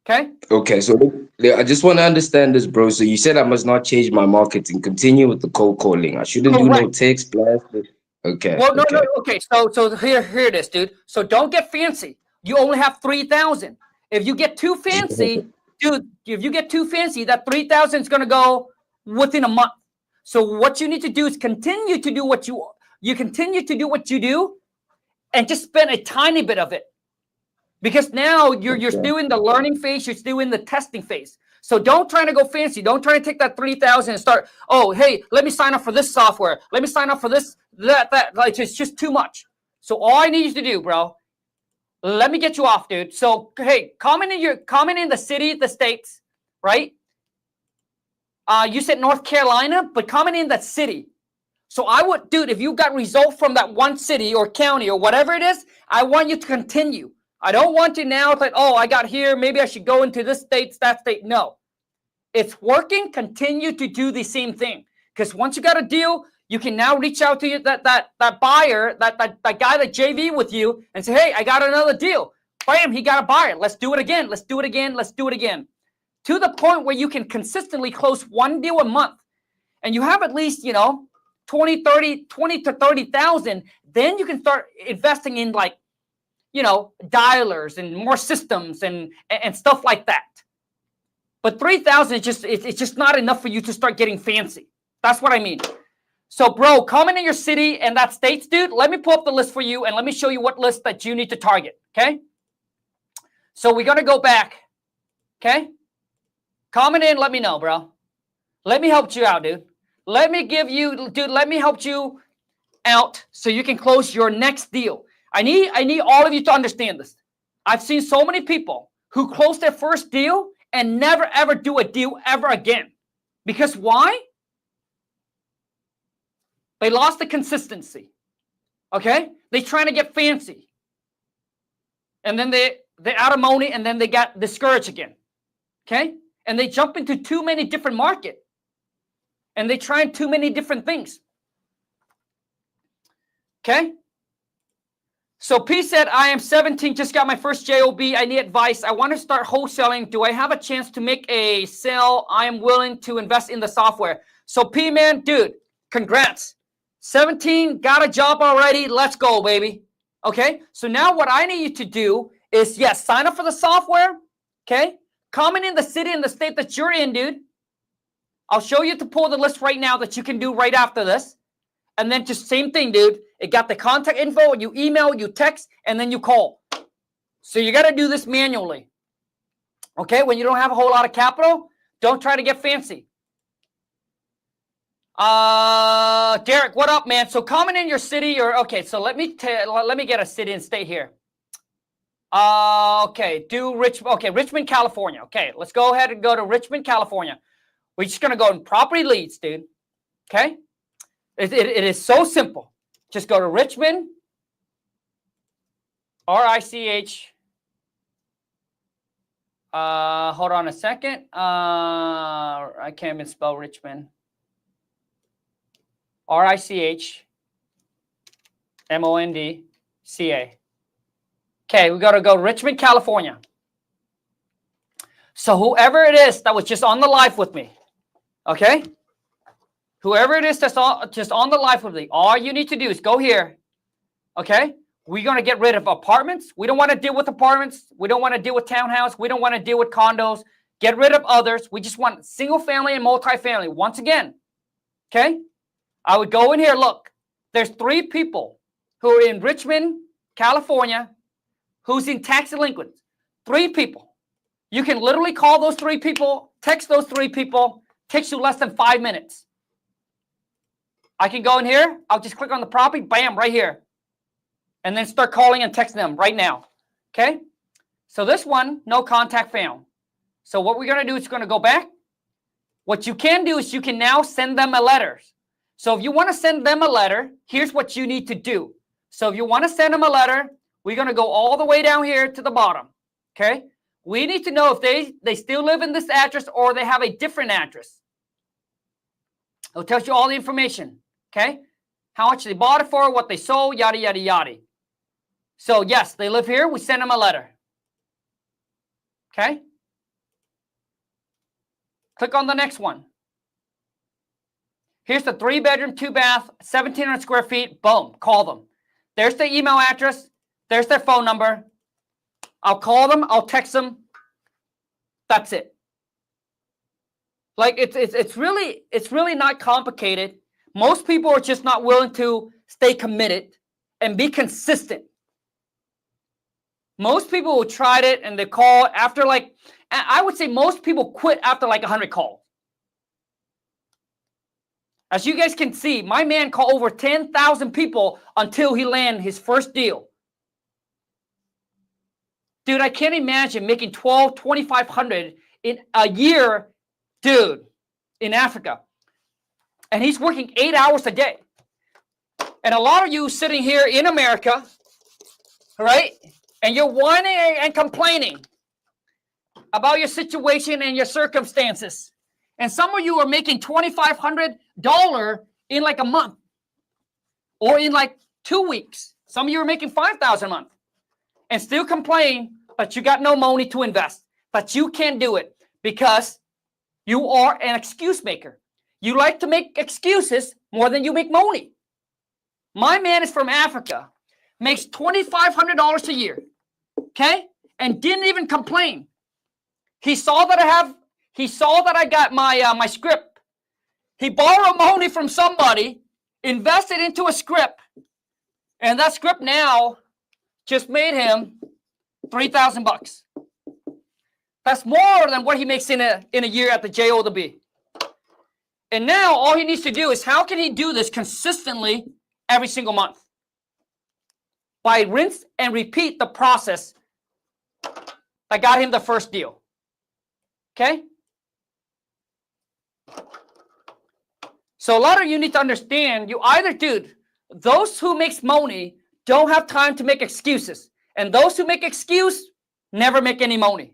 Okay. I just want to understand this, bro. So you said I must not change my marketing, continue with the cold calling. I shouldn't do no Correct. text blast. Okay, Well, no. okay, Okay. So here it is, dude. So don't get fancy. You only have 3,000. If you get too fancy, dude, if you get too fancy, that 3,000 is gonna go within a month. So what you need to do is continue to do what you continue to do what you do, and just spend a tiny bit of it, because now you're okay, still in the learning phase, you're still in the testing phase. So don't try to go fancy. Don't try to take that 3,000 and start, oh, hey, let me sign up for this software. Let me sign up for this, that. Like, it's just too much. So all I need you to do, bro, let me get you off, dude. So, hey, comment in the city, the states, right? You said North Carolina, but comment in that city. So I would, dude, if you got results from that one city or county or whatever it is, I want you to continue. I don't want to now like, oh, I got here, maybe I should go into this state, that state. No, it's working. Continue to do the same thing, because once you got a deal, you can now reach out to that buyer, that guy that JV with you, and say, hey, I got another deal. Bam, he got a buyer. Let's do it again. Let's do it again. Let's do it again. To the point where you can consistently close one deal a month, and you have at least 20 to 30,000. Then you can start investing in, like, dialers and more systems and stuff like that. But 3,000 is just it's just not enough for you to start getting fancy. That's what I mean. So, bro, comment in your city and that states, dude. Let me pull up the list for you and let me show you what list that you need to target. Okay. So we're gonna go back. Okay. Comment in. Let me know, bro. Let me help you out, dude. Let me help you out so you can close your next deal. I need all of you to understand this. I've seen so many people who close their first deal and never ever do a deal ever again. Because why? They lost the consistency. Okay? They trying to get fancy. And then they're out of money, and then they got discouraged again. Okay? And they jump into too many different markets. And they try too many different things. Okay? So P said, I am 17, just got my first job. I need advice. I want to start wholesaling. Do I have a chance to make a sale? I am willing to invest in the software. So P, man, dude, congrats. 17, got a job already. Let's go, baby. Okay, so now what I need you to do is, yes, sign up for the software. Okay, comment in the city and the state that you're in, dude. I'll show you to pull the list right now that you can do right after this. And then just same thing, dude. It got the contact info, you email, you text, and then you call. So you got to do this manually. Okay, when you don't have a whole lot of capital, don't try to get fancy. Derek, what up, man? So comment in your city or, okay, so let me get a city and state here. Okay, Richmond, California. Okay, let's go ahead and go to Richmond, California. We're just going to go in property leads, dude. Okay? It is so simple. Just go to Richmond, R-I-C-H. Hold on a second. I can't even spell Richmond. R-I-C-H-M-O-N-D-C-A. Okay, we got to go to Richmond, California. So whoever it is that was just on the live with me, okay? Whoever it is that's just on the live with me, all you need to do is go here, okay? We're going to get rid of apartments. We don't want to deal with apartments. We don't want to deal with townhouse. We don't want to deal with condos. Get rid of others. We just want single family and multifamily. Once again, okay? I would go in here. Look, there's 3 people who are in Richmond, California, who's in tax delinquents. 3 people. You can literally call those 3 people, text those 3 people. Takes you less than 5 minutes. I can go in here. I'll just click on the property. Bam, right here. And then start calling and texting them right now. Okay? So this one, no contact found. So what we're going to do is going to go back. What you can do is you can now send them a letter. So if you want to send them a letter, here's what you need to do. So if you want to send them a letter, we're going to go all the way down here to the bottom. Okay? We need to know if they still live in this address or they have a different address. It'll tell you all the information. Okay? How much they bought it for, what they sold, yada, yada, yada. So yes, they live here. We send them a letter. Okay? Click on the next one. Here's the 3-bedroom, 2-bath, 1,700 square feet. Boom. Call them. There's their email address. There's their phone number. I'll call them. I'll text them. That's it. Like it's really not complicated. Most people are just not willing to stay committed and be consistent. Most people who tried it and they call after I would say most people quit after 100 calls. As you guys can see, my man called over 10,000 people until he landed his first deal. Dude, I can't imagine making $2,500 in a year, dude, in Africa. And he's working 8 hours a day. And a lot of you sitting here in America, right? And you're whining and complaining about your situation and your circumstances. And some of you are making $2,500 in a month or in 2 weeks. Some of you are making $5,000 a month and still complain that you got no money to invest, but you can't do it because you are an excuse maker. You like to make excuses more than you make money. My man is from Africa, makes $2,500 a year, okay, and didn't even complain. He saw that I got my script. He borrowed money from somebody, invested into a script, and that script now just made him $3,000. That's more than what he makes in a year at the JOB. And now all he needs to do is how can he do this consistently every single month? By rinse and repeat the process that got him the first deal. Okay? So a lot of you need to understand, you either, dude, those who makes money don't have time to make excuses. And those who make excuse never make any money.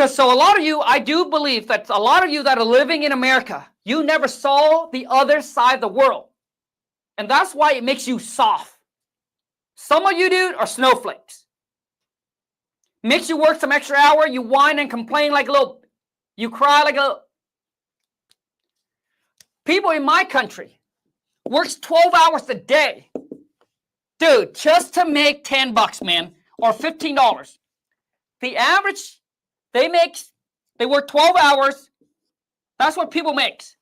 So a lot of you, I do believe that a lot of you that are living in America, you never saw the other side of the world. And that's why it makes you soft. Some of you, dude, are snowflakes. Makes you work some extra hour, you whine and complain like a little, you cry like a, people in my country works 12 hours a day. Dude, just to make $10, man, or $15. The average, they work 12 hours. That's what people makes.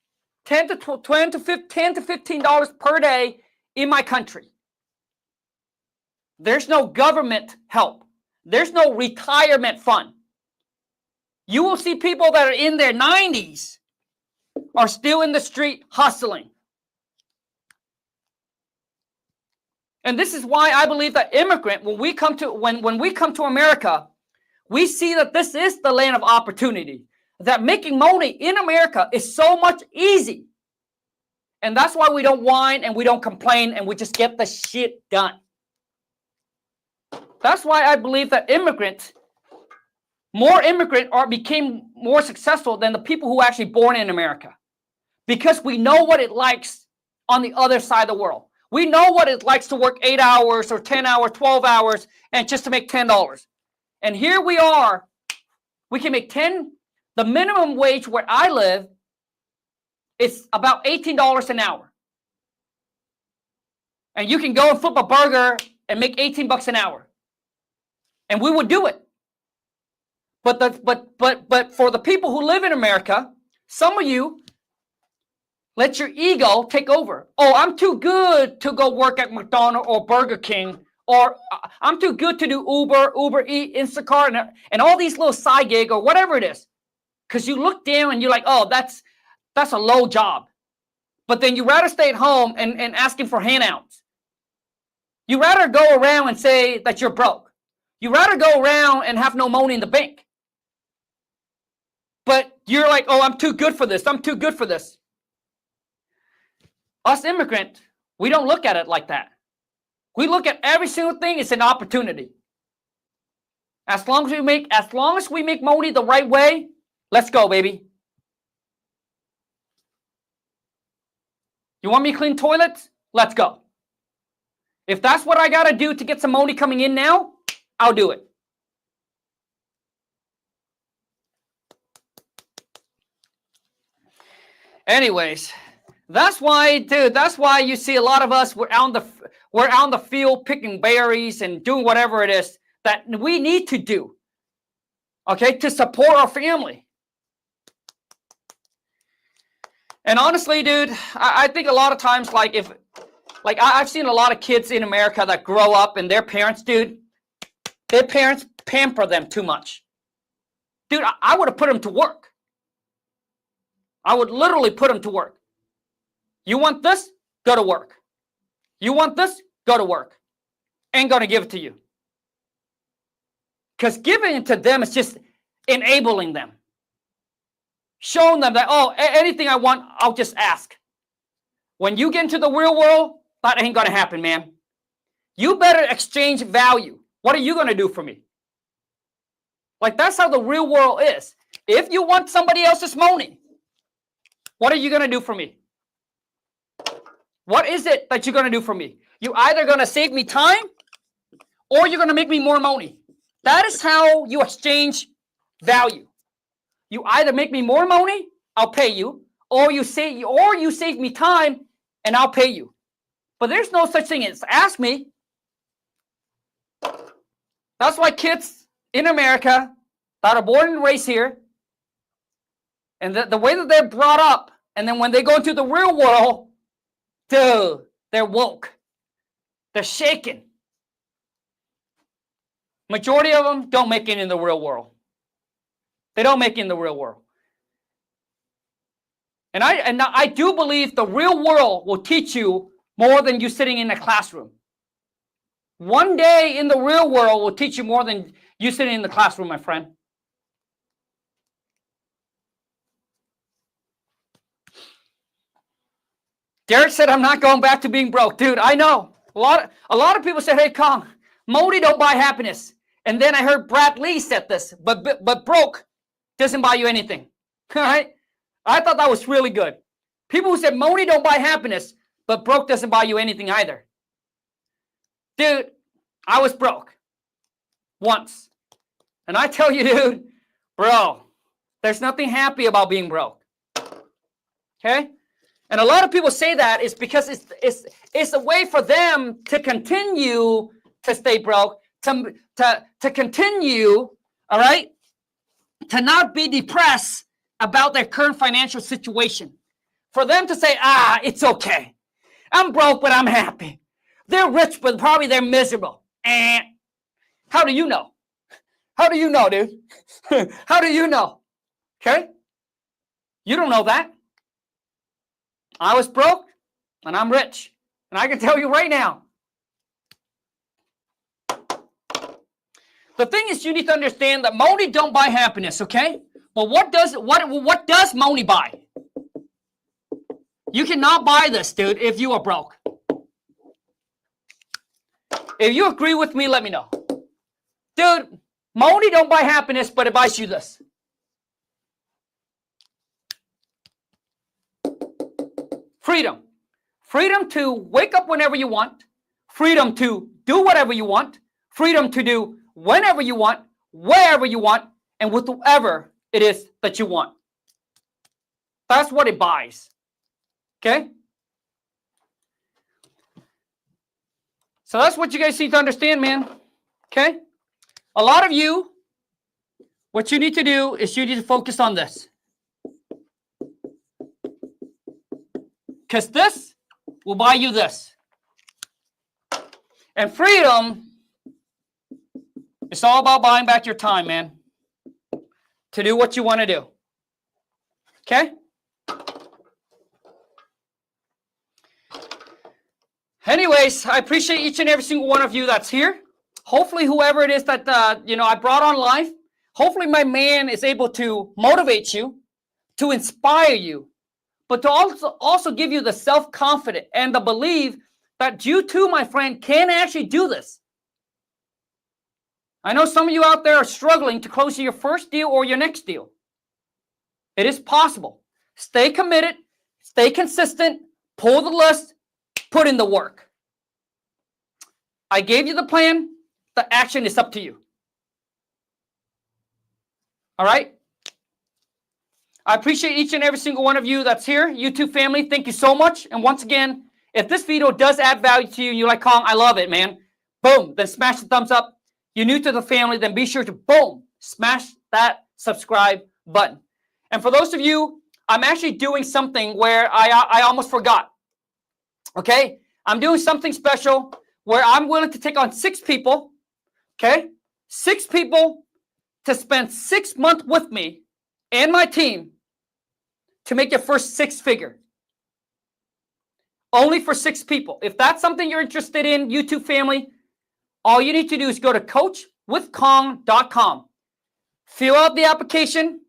$10 to $15 per day in my country. There's no government help. There's no retirement fund. You will see people that are in their 90s are still in the street hustling. And this is why I believe that immigrant, when we come to America, we see that this is the land of opportunity. That making money in America is so much easy. And that's why we don't whine and we don't complain and we just get the shit done. That's why I believe that more immigrants became more successful than the people who were actually born in America. Because we know what it likes on the other side of the world. We know what it likes to work 8 hours or 10 hours, 12 hours, and just to make $10. And here we are, we can make the minimum wage where I live is about $18 an hour. And you can go and flip a burger and make $18 an hour. And we would do it. But for the people who live in America, some of you let your ego take over. Oh, I'm too good to go work at McDonald's or Burger King, or I'm too good to do Uber Eats, Instacart, and all these little side gig or whatever it is. Because you look down and you're like, oh, that's a low job. But then you rather stay at home and asking for handouts. You rather go around and say that you're broke. You rather go around and have no money in the bank. But you're like, oh, I'm too good for this. I'm too good for this. Us immigrants, we don't look at it like that. We look at every single thing as an opportunity. As long as we make money the right way, let's go, baby. You want me to clean toilets? Let's go. If that's what I got to do to get some money coming in now, I'll do it. Anyways, that's why, dude, that's why you see a lot of us, we're out in the field picking berries and doing whatever it is that we need to do, okay, to support our family. And honestly, dude, I think a lot of times, I've seen a lot of kids in America that grow up and their parents, dude, their parents pamper them too much. Dude, I would have put them to work. I would literally put them to work. You want this? Go to work. You want this? Go to work. Ain't going to give it to you. Because giving it to them is just enabling them. Showing them that, oh, anything I want, I'll just ask. When you get into the real world, that ain't going to happen, man. You better exchange value. What are you going to do for me? Like, that's how the real world is. If you want somebody else's money, what are you going to do for me? What is it that you're going to do for me? You either going to save me time or you're going to make me more money. That is how you exchange value. You either make me more money, I'll pay you, or you save me time and I'll pay you. But there's no such thing as ask me. That's why kids in America that are born and raised here, and the way that they're brought up, and then when they go into the real world, dude, they're woke. They're shaken. Majority of them don't make it in the real world. They don't make it in the real world. And I do believe the real world will teach you more than you sitting in a classroom. One day in the real world will teach you more than you sitting in the classroom, my friend. Derek said, I'm not going back to being broke. Dude, I know. A lot of people said, hey, Khang, money don't buy happiness. And then I heard Brad Lee said this, but broke doesn't buy you anything. All right? I thought that was really good. People who said money don't buy happiness, But broke doesn't buy you anything either. Dude, I was broke once. And I tell you, dude, bro, there's nothing happy about being broke. Okay? And a lot of people say that is because it's a way for them to continue to stay broke, to continue, all right, to not be depressed about their current financial situation. For them to say, it's okay. I'm broke, but I'm happy. They're rich, but probably they're miserable. And how do you know? How do you know, dude? How do you know? Okay? You don't know that. I was broke, and I'm rich. And I can tell you right now. The thing is, you need to understand that money don't buy happiness, okay? But what does money buy? You cannot buy this, dude, if you are broke. If you agree with me, let me know. Dude, money don't buy happiness, but it buys you this. Freedom. Freedom to wake up whenever you want. Freedom to do whatever you want. Freedom to do whenever you want, wherever you want, and with whoever it is that you want. That's what it buys. Okay? So that's what you guys need to understand, man. Okay? A lot of you, what you need to do is you need to focus on this. Because this will buy you this. And freedom, it's all about buying back your time, man. To do what you want to do. Okay? Anyways, I appreciate each and every single one of you that's here. Hopefully, whoever it is that I brought on live, hopefully my man is able to motivate you, to inspire you, but to also give you the self-confidence and the belief that you too, my friend, can actually do this. I know some of you out there are struggling to close your first deal or your next deal. It is possible. Stay committed, stay consistent, pull the list, put in the work. I gave you the plan. The action is up to you. All right? I appreciate each and every single one of you that's here. YouTube family, thank you so much. And once again, if this video does add value to you and you're like, Khang, I love it, man. Boom, then smash the thumbs up. You're new to the family, then be sure to, boom, smash that subscribe button. And for those of you, I'm actually doing something where I almost forgot. Okay? I'm doing something special where I'm willing to take on 6 people. Okay? 6 people to spend 6 months with me and my team to make your first 6-figure. Only for 6 people. If that's something you're interested in, YouTube family, all you need to do is go to coachwithkhang.com. Fill out the application.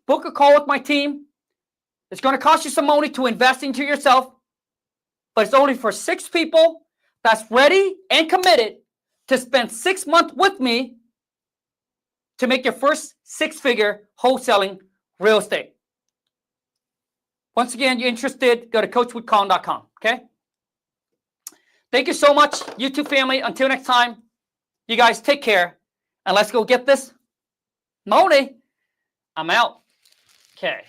Book a call with my team. It's going to cost you some money to invest into yourself, but it's only for 6 people that's ready and committed to spend 6 months with me to make your first 6-figure wholesaling real estate. Once again, you're interested, go to coachwithkhang.com, okay? Thank you so much, YouTube family. Until next time, you guys take care, and let's go get this money. I'm out. Okay.